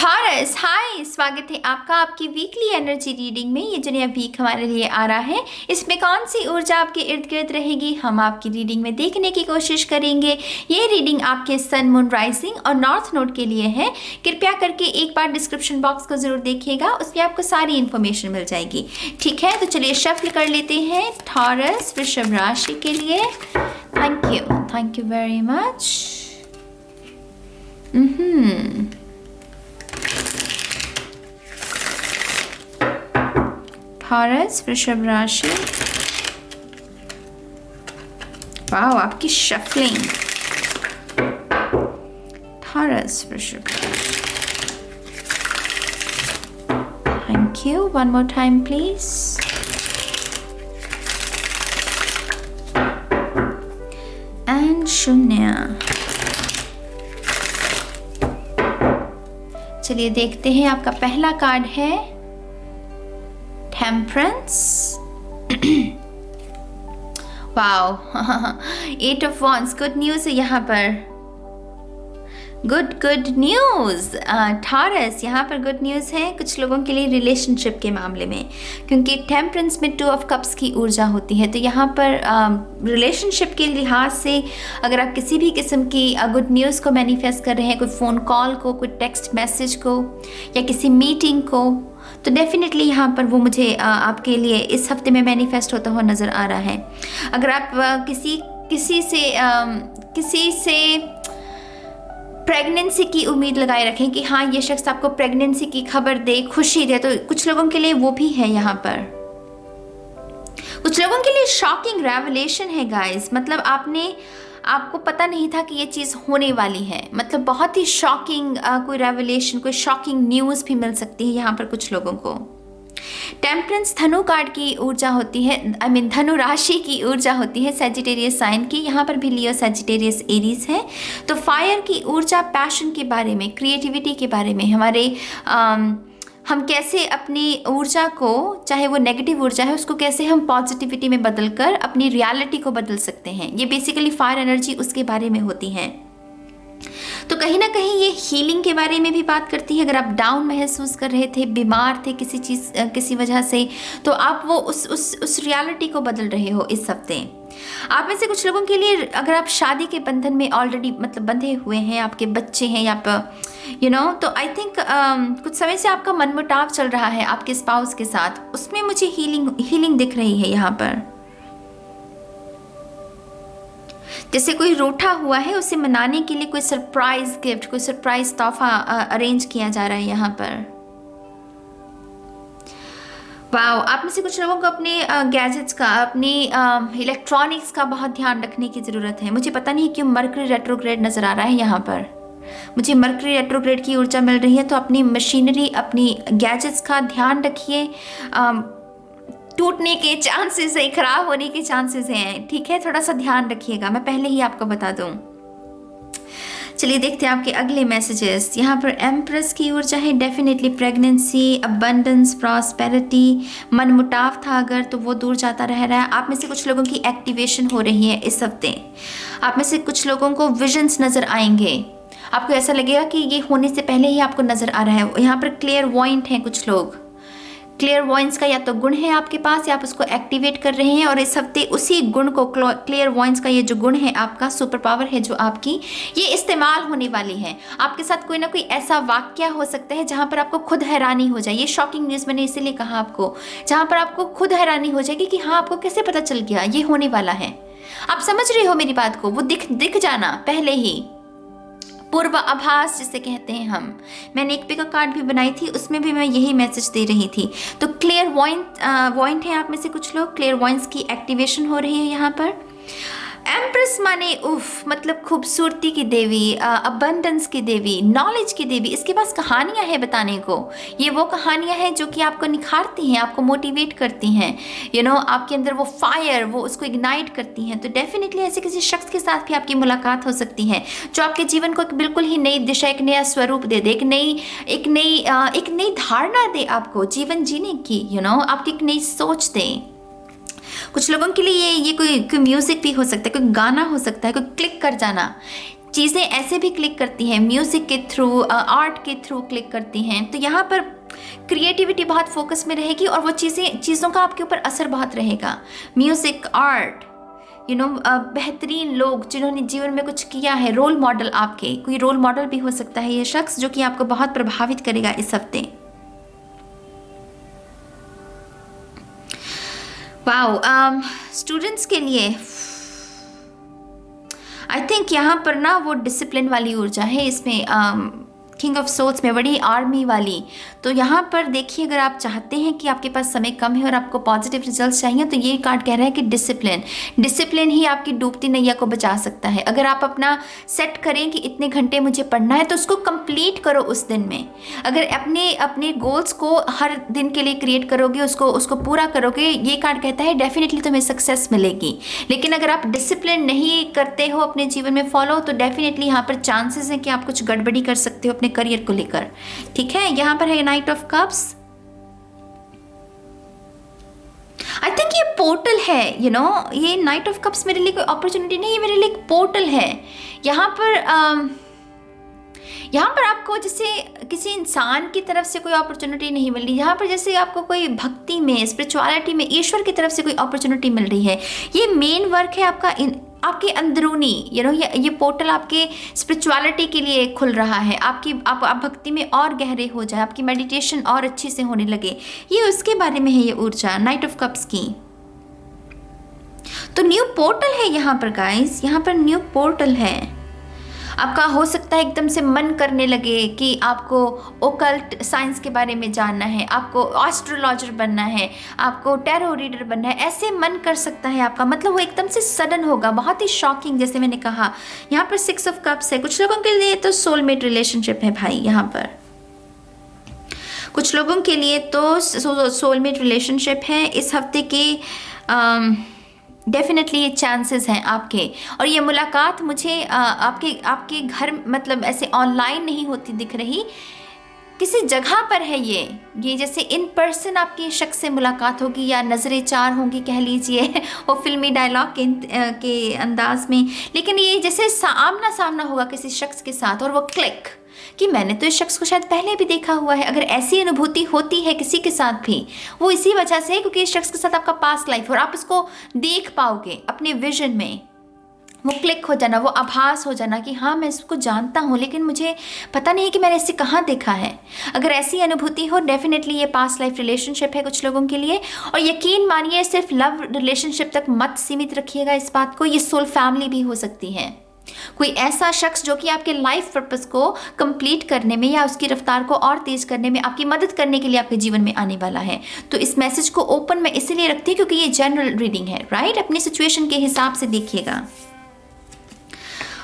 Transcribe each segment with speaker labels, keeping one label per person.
Speaker 1: थॉरस, हाय, स्वागत है आपका आपकी वीकली एनर्जी रीडिंग में। ये जो नया वीक हमारे लिए आ रहा है, इसमें कौन सी ऊर्जा आपके इर्द गिर्द रहेगी, हम आपकी रीडिंग में देखने की कोशिश करेंगे। ये रीडिंग आपके सन, मून, राइजिंग और नॉर्थ नोड के लिए है। कृपया करके एक बार डिस्क्रिप्शन बॉक्स को जरूर देखिएगा, उसमें आपको सारी इन्फॉर्मेशन मिल जाएगी। ठीक है, तो चलिए शफल कर लेते हैं थॉरस वृषभ राशि के लिए। Thank you very much. Taurus वृषभ राशि, वाओ आपकी शफलिंग। थॉरस वृषभ राशि, thank you. One more time please. And शून्य। चलिए देखते हैं, आपका पहला कार्ड है temperance. Wow, 8 of wands, good news है यहाँ पर। गुड न्यूज़ थॉरस, यहाँ पर गुड न्यूज़ है कुछ लोगों के लिए रिलेशनशिप के मामले में, क्योंकि टेम्परेंस में 2 ऑफ कप्स की ऊर्जा होती है। तो यहाँ पर रिलेशनशिप के लिहाज से अगर आप किसी भी किस्म की गुड न्यूज़ को मैनिफेस्ट कर रहे हैं, कोई फ़ोन कॉल को, कोई टेक्स्ट मैसेज को या किसी मीटिंग को, तो डेफिनेटली यहाँ पर वो मुझे आपके लिए इस हफ्ते में मैनिफेस्ट होता हुआ नज़र आ रहा है। अगर आप किसी से प्रेगनेंसी की उम्मीद लगाए रखें कि हाँ ये शख्स आपको प्रेगनेंसी की खबर दे, खुशी दे, तो कुछ लोगों के लिए वो भी है यहाँ पर। कुछ लोगों के लिए शॉकिंग रेवलेशन है गाइस, मतलब आपको पता नहीं था कि ये चीज़ होने वाली है। मतलब बहुत ही शॉकिंग कोई रेवलेशन, कोई शॉकिंग न्यूज़ भी मिल सकती है यहाँ पर कुछ लोगों को। टेम्परेंस धनु कार्ड की ऊर्जा होती है, धनु राशि की ऊर्जा होती है सैजिटेरियस साइन की। यहाँ पर भी लियो सैजिटेरियस एरीज है। तो फायर की ऊर्जा पैशन के बारे में, क्रिएटिविटी के बारे में, हम कैसे अपनी ऊर्जा को, चाहे वो नेगेटिव ऊर्जा है, उसको कैसे हम पॉजिटिविटी में बदलकर अपनी रियलिटी को बदल सकते हैं। ये बेसिकली फायर एनर्जी उसके बारे में होती है। तो कहीं ना कहीं ये हीलिंग के बारे में भी बात करती है। अगर आप डाउन महसूस कर रहे थे, बीमार थे किसी वजह से, तो आप वो उस रियलिटी को बदल रहे हो इस हफ्ते। आप में से कुछ लोगों के लिए अगर आप शादी के बंधन में ऑलरेडी मतलब बंधे हुए हैं, आपके बच्चे हैं या तो आई थिंक कुछ समय से आपका मनमुटाव चल रहा है आपके स्पाउस के साथ, उसमें मुझे हीलिंग दिख रही है यहाँ पर। जैसे कोई रूठा हुआ है, उसे मनाने के लिए कोई सरप्राइज गिफ्ट, कोई सरप्राइज तोहफा अरेंज किया जा रहा है यहाँ पर। वाओ, आप में से कुछ लोगों को अपने गैजेट्स का, अपनी इलेक्ट्रॉनिक्स का बहुत ध्यान रखने की ज़रूरत है। मुझे पता नहीं क्यों मरकरी रेट्रोग्रेड नज़र आ रहा है यहाँ पर। मुझे मरकरी रेट्रोग्रेड की ऊर्जा मिल रही है। तो अपनी मशीनरी, अपनी गैजेट्स का ध्यान रखिए। टूटने के चांसेस है, खराब होने के चांसेस हैं, ठीक है, थोड़ा सा ध्यान रखिएगा, मैं पहले ही आपको बता दूं। चलिए देखते हैं आपके अगले मैसेजेस। यहाँ पर एम्प्रेस की ऊर्जा है, डेफिनेटली प्रेगनेंसी, अबंडेंस, प्रॉस्पेरिटी। मनमुटाव था अगर, तो वो दूर जाता रह रहा है। आप में से कुछ लोगों की एक्टिवेशन हो रही है इस हफ्ते। आप में से कुछ लोगों को विजन्स नज़र आएंगे। आपको ऐसा लगेगा कि ये होने से पहले ही आपको नज़र आ रहा है। यहाँ पर क्लियर वॉइंट हैं कुछ लोग। क्लियर वॉइंस का या तो गुण है आपके पास, या आप उसको एक्टिवेट कर रहे हैं, और इस हफ्ते उसी गुण को, क्लियर वॉइंस का ये जो गुण है आपका, सुपर पावर है जो आपकी, ये इस्तेमाल होने वाली है। आपके साथ कोई ना कोई ऐसा वाक्य हो सकता है जहां पर आपको खुद हैरानी हो जाए। ये शॉकिंग न्यूज़ मैंने इसीलिए कहा आपको, जहां पर आपको खुद हैरानी हो जाएगी कि हाँ, आपको कैसे पता चल गया ये होने वाला है। आप समझ रहे हो मेरी बात को, वो दिख जाना पहले ही, पूर्व आभास जिसे कहते हैं हम। मैंने एक पिक कार्ड भी बनाई थी, उसमें भी मैं यही मैसेज दे रही थी। तो क्लियर वॉइंट है आप में से कुछ लोग, क्लियर वॉइंट्स की एक्टिवेशन हो रही है यहाँ पर। एम्प्रेस माने उफ, मतलब खूबसूरती की देवी, अबंडेंस की देवी, नॉलेज की देवी। इसके पास कहानियाँ हैं बताने को। ये वो कहानियाँ हैं जो कि आपको निखारती हैं, आपको मोटिवेट करती हैं। आपके अंदर वो फायर, वो उसको इग्नाइट करती हैं। तो डेफिनेटली ऐसे किसी शख्स के साथ भी आपकी मुलाकात हो सकती है जो आपके जीवन को एक बिल्कुल ही नई दिशा, एक नया स्वरूप दे दे, एक नई धारणा दे आपको जीवन जीने की। आपकी एक नई सोच दे। कुछ लोगों के लिए ये कोई म्यूजिक भी हो सकता है, कोई गाना हो सकता है, कोई क्लिक कर जाना। चीज़ें ऐसे भी क्लिक करती हैं, म्यूज़िक के थ्रू, आर्ट के थ्रू क्लिक करती हैं। तो यहाँ पर क्रिएटिविटी बहुत फोकस में रहेगी और वो चीज़ों का आपके ऊपर असर बहुत रहेगा। म्यूज़िक, आर्ट, बेहतरीन लोग जिन्होंने जीवन में कुछ किया है, रोल मॉडल, आपके कोई रोल मॉडल भी हो सकता है ये शख्स, जो कि आपको बहुत प्रभावित करेगा इस हफ्ते। वाओ, स्टूडेंट्स के लिए आई थिंक यहाँ पर ना वो डिसिप्लिन वाली ऊर्जा है इसमें, किंग ऑफ सोल्स में बड़ी आर्मी वाली। तो यहाँ पर देखिए, अगर आप चाहते हैं कि आपके पास समय कम है और आपको पॉजिटिव रिजल्ट्स चाहिए, तो ये कार्ड कह रहा है कि डिसिप्लिन ही आपकी डूबती नैया को बचा सकता है। अगर आप अपना सेट करें कि इतने घंटे मुझे पढ़ना है, तो उसको कंप्लीट करो उस दिन में। अगर अपने गोल्स को हर दिन के लिए क्रिएट करोगे, उसको पूरा करोगे, ये कार्ड कहता है डेफिनेटली तुम्हें सक्सेस मिलेगी। लेकिन अगर आप डिसिप्लिन नहीं करते हो अपने जीवन में फॉलो, तो डेफिनेटली यहाँ पर चांसेस हैं कि आप कुछ गड़बड़ी कर सकते हो अपने करियर को लेकर। ठीक है, यहाँ पर है night of cups. I think ये पोर्टल है, ये नाइट ऑफ कप्स मेरे लिए कोई अपॉर्चुनिटी नहीं है, मेरे लिए एक पोर्टल है। यहाँ पर आपको जैसे किसी इंसान की तरफ से कोई अपॉर्चुनिटी नहीं मिल रही, यहाँ पर जैसे आपको कोई भक्ति में, स्पिरिचुअलिटी में, ईश्वर की तरफ से कोई अपॉर्चुनिटी मिल रही है। ये मेन वर्क है आपके अंदरूनी, ये पोर्टल आपके स्पिरिचुअलिटी के लिए खुल रहा है। आप भक्ति में और गहरे हो जाए, आपकी मेडिटेशन और अच्छे से होने लगे, ये उसके बारे में है ये ऊर्जा नाइट ऑफ कप्स की। तो न्यू पोर्टल है यहाँ पर गाइस, यहाँ पर न्यू पोर्टल है। आपका हो सकता है एकदम से मन करने लगे कि आपको ओकल्ट साइंस के बारे में जानना है, आपको एस्ट्रोलॉजर बनना है, आपको टैरो रीडर बनना है, ऐसे मन कर सकता है आपका। मतलब वो एकदम से सडन होगा, बहुत ही शॉकिंग। जैसे मैंने कहा, यहाँ पर 6 ऑफ कप्स है। कुछ लोगों के लिए तो सोलमेट रिलेशनशिप है भाई, यहाँ पर कुछ लोगों के लिए तो सोलमेट रिलेशनशिप है इस हफ्ते के। डेफिनेटली ये चांसेस हैं आपके, और ये मुलाकात मुझे आपके घर, मतलब ऐसे ऑनलाइन नहीं होती दिख रही, किसी जगह पर है ये जैसे इन पर्सन आपकी शख्स से मुलाकात होगी, या नज़रें चार होंगी कह लीजिए वो फिल्मी डायलॉग के अंदाज में। लेकिन ये जैसे आमना सामना होगा किसी शख्स के साथ, और वो क्लिक कि मैंने तो इस शख्स को शायद पहले भी देखा हुआ है। अगर ऐसी अनुभूति होती है किसी के साथ भी, वो इसी वजह से है क्योंकि इस शख्स के साथ आपका पास्ट लाइफ, और आप इसको देख पाओगे अपने विजन में। वो क्लिक हो जाना, वो आभास हो जाना कि हाँ मैं इसको जानता हूँ, लेकिन मुझे पता नहीं कि मैंने इसे कहाँ देखा है। अगर ऐसी अनुभूति हो, डेफिनेटली ये पास्ट लाइफ रिलेशनशिप है कुछ लोगों के लिए। और यकीन मानिए, सिर्फ लव रिलेशनशिप तक मत सीमित रखिएगा इस बात को, ये सोल फैमिली भी हो सकती है। कोई ऐसा शख्स जो कि आपके लाइफ पर्पस को कंप्लीट करने में या उसकी रफ्तार को और तेज करने में आपकी मदद करने के लिए आपके जीवन में आने वाला है। तो इस मैसेज को ओपन मैं इसलिए रखती हूँ क्योंकि ये जनरल रीडिंग है, राइट? अपनी सिचुएशन के हिसाब से देखिएगा।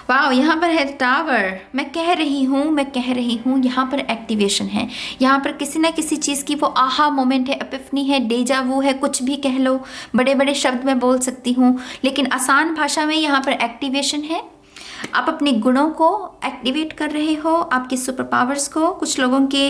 Speaker 1: वाह, यहाँ पर है टावर। मैं कह रही हूँ यहाँ पर एक्टिवेशन है। यहाँ पर किसी ना किसी चीज़ की वो आहा मोमेंट है, एपिफनी है, डेजा वू है, कुछ भी कह लो। बड़े बड़े शब्द मैं बोल सकती हूँ, लेकिन आसान भाषा में यहाँ पर एक्टिवेशन है। आप अपने गुणों को एक्टिवेट कर रहे हो, आपके सुपर पावर्स को। कुछ लोगों के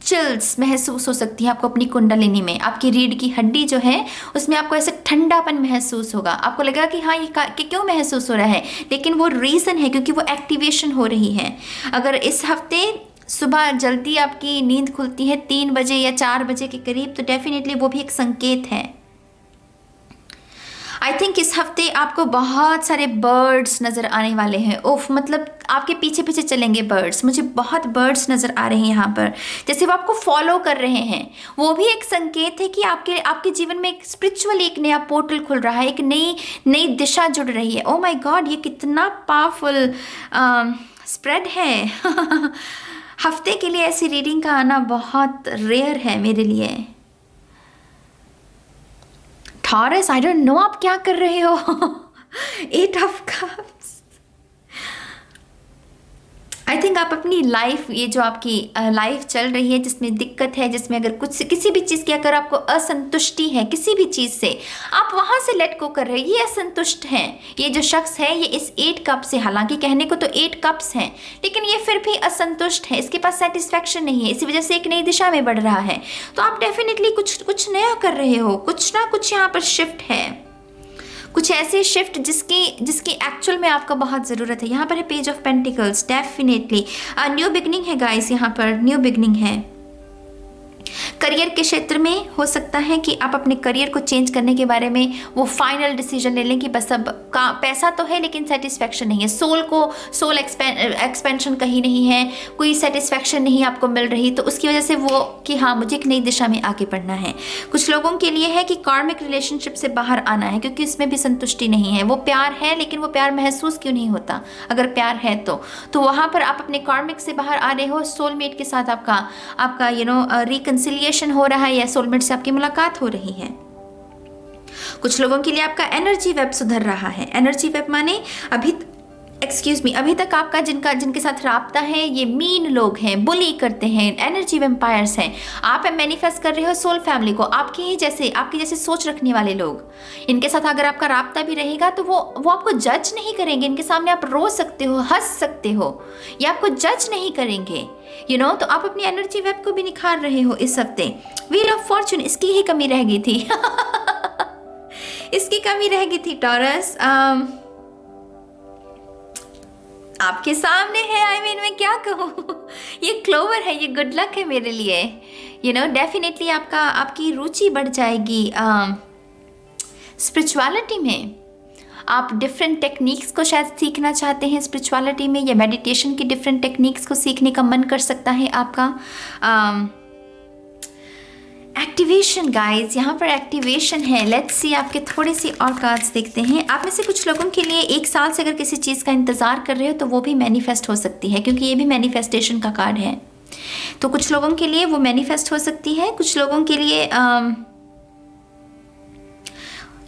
Speaker 1: चिल्स महसूस हो सकती है आपको अपनी कुंडलिनी में। आपकी रीढ़ की हड्डी जो है उसमें आपको ऐसे ठंडापन महसूस होगा। आपको लगेगा कि हाँ ये क्यों महसूस हो रहा है, लेकिन वो रीज़न है क्योंकि वो एक्टिवेशन हो रही है। अगर इस हफ्ते सुबह जल्दी आपकी नींद खुलती है 3 बजे या 4 बजे के करीब, तो डेफिनेटली वो भी एक संकेत है। आई थिंक इस हफ्ते आपको बहुत सारे बर्ड्स नज़र आने वाले हैं। ओफ, मतलब आपके पीछे पीछे चलेंगे बर्ड्स। मुझे बहुत बर्ड्स नज़र आ रहे हैं यहाँ पर, जैसे वो आपको फॉलो कर रहे हैं। वो भी एक संकेत है कि आपके जीवन में एक स्पिरिचुअल एक नया पोर्टल खुल रहा है, एक नई दिशा जुड़ रही है। ओ माय गॉड, ये कितना पावरफुल स्प्रेड है। हफ्ते के लिए ऐसी रीडिंग का आना बहुत रेयर है मेरे लिए। टॉरस, आई डोंट नो आप क्या कर रहे हो। 8 ऑफ कप्स। आई थिंक आप अपनी लाइफ, ये जो आपकी लाइफ चल रही है जिसमें दिक्कत है, जिसमें अगर किसी भी चीज़ की अगर आपको असंतुष्टि है किसी भी चीज़ से, आप वहाँ से लेट गो कर रहे हैं। ये असंतुष्ट हैं, ये जो शख्स है ये इस 8 कप से, हालांकि कहने को तो 8 कप्स हैं, लेकिन ये फिर भी असंतुष्ट है। इसके पास सेटिस्फैक्शन नहीं है, इसी वजह से एक नई दिशा में बढ़ रहा है। तो आप डेफिनेटली कुछ नया कर रहे हो, कुछ ना कुछ यहाँ पर शिफ्ट है। कुछ ऐसे शिफ्ट जिसकी एक्चुअल में आपको बहुत ज़रूरत है। यहाँ पर है page of pentacles, definitely new beginning है गाइस, यहाँ पर न्यू बिगनिंग है। करियर के क्षेत्र में हो सकता है कि आप अपने करियर को चेंज करने के बारे में वो फाइनल डिसीजन ले लें कि बस अब का पैसा तो है लेकिन सेटिस्फैक्शन नहीं है, सोल एक्सपेंशन कहीं नहीं है, कोई सेटिस्फैक्शन नहीं आपको मिल रही, तो उसकी वजह से वो कि हाँ मुझे एक नई दिशा में आगे बढ़ना है। कुछ लोगों के लिए है कि कार्मिक रिलेशनशिप से बाहर आना है क्योंकि इसमें भी संतुष्टि नहीं है। वो प्यार है लेकिन वो प्यार महसूस क्यों नहीं होता, अगर प्यार है तो वहाँ पर आप अपने कार्मिक से बाहर आ रहे हो, सोलमेट के साथ आपका रिकंसिलिएशन हो रहा है या सोलमेट से आपकी मुलाकात हो रही है। कुछ लोगों के लिए आपका एनर्जी वेब सुधर रहा है। एनर्जी वेब माने अभी तक आपका जिनके साथ राब्ता है ये मीन लोग हैं, बुली करते हैं, एनर्जी वेम्पायर्स हैं। आप मैनिफेस्ट कर रहे हो सोल फैमिली को, आपकी जैसे सोच रखने वाले लोग। इनके साथ अगर आपका राब्ता भी रहेगा तो वो आपको जज नहीं करेंगे, इनके सामने आप रो सकते हो, हंस सकते हो, ये आपको जज नहीं करेंगे। तो आप अपनी एनर्जी वेब को भी निखार रहे हो इस हफ्ते। व्हील ऑफ फॉर्चून, इसकी ही कमी रह गई थी इसकी कमी रह गई थी टॉरस। आपके सामने है, मैं क्या कहूँ ये क्लोवर है, ये गुड लक है मेरे लिए। डेफिनेटली आपकी रुचि बढ़ जाएगी स्पिरिचुअलिटी में। आप डिफरेंट टेक्निक्स को शायद सीखना चाहते हैं स्पिरिचुअलिटी में, या मेडिटेशन की डिफरेंट टेक्निक्स को सीखने का मन कर सकता है आपका। एक्टिवेशन गाइज, यहाँ पर एक्टिवेशन है। लेट्स सी, आपके थोड़े सी और कार्ड्स देखते हैं। आप में से कुछ लोगों के लिए 1 साल से अगर किसी चीज़ का इंतज़ार कर रहे हो तो वो भी मैनिफेस्ट हो सकती है, क्योंकि ये भी मैनिफेस्टेशन का कार्ड है। तो कुछ लोगों के लिए वो मैनिफेस्ट हो सकती है। कुछ लोगों के लिए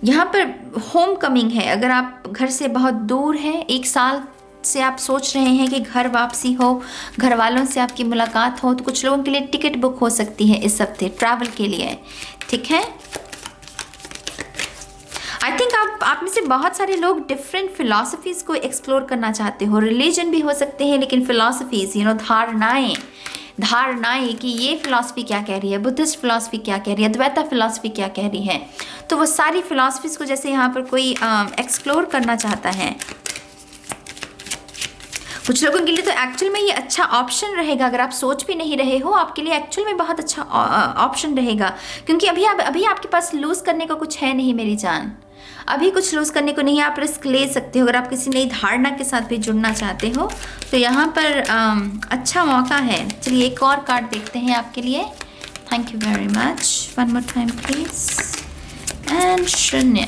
Speaker 1: यहाँ पर होम कमिंग है। अगर आप घर से बहुत दूर हैं, 1 साल से आप सोच रहे हैं कि घर वापसी हो, घर वालों से आपकी मुलाकात हो, तो कुछ लोगों के लिए टिकट बुक हो सकती है इस हफ्ते ट्रैवल के लिए। ठीक है, आई थिंक आप में से बहुत सारे लोग डिफरेंट फिलॉसफीज को एक्सप्लोर करना चाहते हो। रिलीजन भी हो सकते हैं, लेकिन फिलॉसफीज धारणाएं कि ये फिलॉसफी क्या कह रही है, बुद्धिस्ट फिलॉसफी क्या कह रही है, द्वैता फिलॉसफी क्या कह रही है, तो वो सारी फिलॉसफीज को जैसे यहाँ पर कोई एक्सप्लोर करना चाहता है। कुछ लोगों के लिए तो एक्चुअल में ये अच्छा ऑप्शन रहेगा। अगर आप सोच भी नहीं रहे हो, आपके लिए एक्चुअल में बहुत अच्छा ऑप्शन रहेगा, क्योंकि अभी आपके पास लूज करने को कुछ है नहीं मेरी जान। अभी कुछ लूज करने को नहीं, आप रिस्क ले सकते हो। अगर आप किसी नई धारणा के साथ भी जुड़ना चाहते हो तो यहाँ पर अच्छा मौका है। चलिए एक और कार्ड देखते हैं आपके लिए। Thank you very much. One more time please. And शून्य,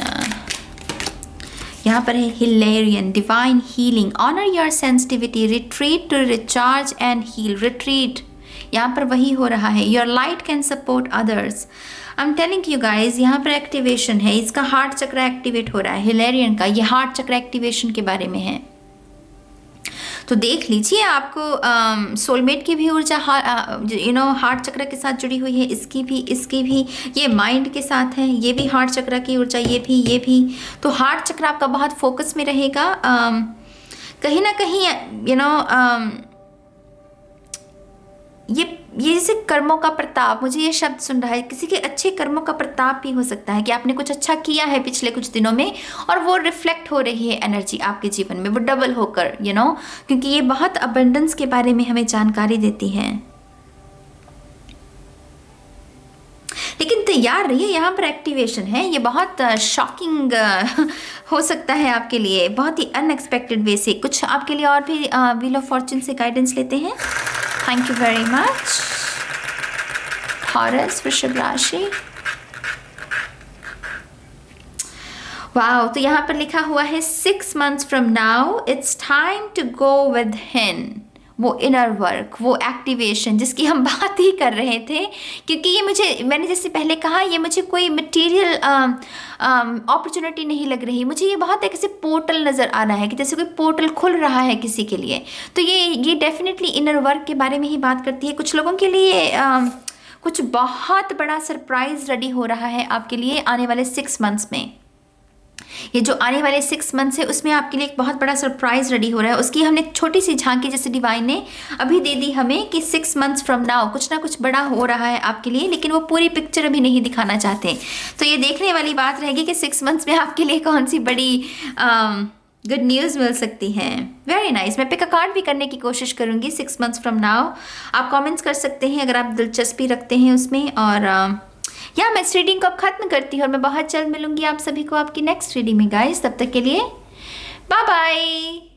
Speaker 1: यहाँ पर है Hilarion, divine healing, honour your sensitivity, retreat to recharge and heal. Retreat यहाँ पर वही हो रहा है। Your light can support others. I am telling you guys, यहाँ पर एक्टिवेशन है। इसका हार्ट चक्र एक्टिवेट हो रहा है। हिलेरियन का ये हार्ट चक्र एक्टिवेशन के बारे में है। तो देख लीजिए, आपको सोलमेट की भी ऊर्जा हार्ट चक्र के साथ जुड़ी हुई है। इसकी भी ये माइंड के साथ है। ये भी हार्ट चक्र की ऊर्जा, ये भी। तो हार्ट चक्र आपका बहुत फोकस में रहेगा। कहीं ना कहीं ये जैसे कर्मों का प्रताप, मुझे ये शब्द सुन रहा है। किसी के अच्छे कर्मों का प्रताप भी हो सकता है कि आपने कुछ अच्छा किया है पिछले कुछ दिनों में, और वो रिफ्लेक्ट हो रही है एनर्जी आपके जीवन में, वो डबल होकर क्योंकि ये बहुत अबंडेंस के बारे में हमें जानकारी देती है। लेकिन तैयार रहिए, यहाँ पर एक्टिवेशन है। ये बहुत शॉकिंग हो सकता है आपके लिए, बहुत ही अनएक्सपेक्टेड वे से। कुछ आपके लिए और भी व्हील ऑफ फॉर्चून से गाइडेंस लेते हैं। Thank you very much. Taurus, वृषभ राशि। वाओ, तो यहाँ पर लिखा हुआ है 6 months from now it's time to go within। वो इनर वर्क, वो एक्टिवेशन जिसकी हम बात ही कर रहे थे, क्योंकि ये मैंने जैसे पहले कहा, ये मुझे कोई मटेरियल अपॉर्चुनिटी नहीं लग रही। मुझे ये बहुत एक ऐसे पोर्टल नज़र आ रहा है कि जैसे कोई पोर्टल खुल रहा है किसी के लिए। तो ये डेफिनेटली इनर वर्क के बारे में ही बात करती है। कुछ लोगों के लिए कुछ बहुत बड़ा सरप्राइज रेडी हो रहा है आपके लिए आने वाले 6 months में। ये जो आने वाले 6 मंथ्स है उसमें आपके लिए एक बहुत बड़ा सरप्राइज रेडी हो रहा है। उसकी हमने छोटी सी झांकी जैसे डिवाइन ने अभी दे दी हमें कि 6 मंथ्स फ्रॉम नाउ कुछ ना कुछ बड़ा हो रहा है आपके लिए, लेकिन वो पूरी पिक्चर अभी नहीं दिखाना चाहते। तो ये देखने वाली बात रहेगी कि 6 मंथ्स में आपके लिए कौन सी बड़ी गुड न्यूज़ मिल सकती है। Very nice. मैं पिक अ कार्ड भी करने की कोशिश करूँगी 6 मंथ्स फ्रॉम नाउ। आप कमेंट्स कर सकते हैं अगर आप दिलचस्पी रखते हैं उसमें। और या मैं इस रीडिंग को अब खत्म करती हूँ और मैं बहुत जल्द मिलूंगी आप सभी को आपकी नेक्स्ट रीडिंग में गाइस। तब तक के लिए बाय बाय।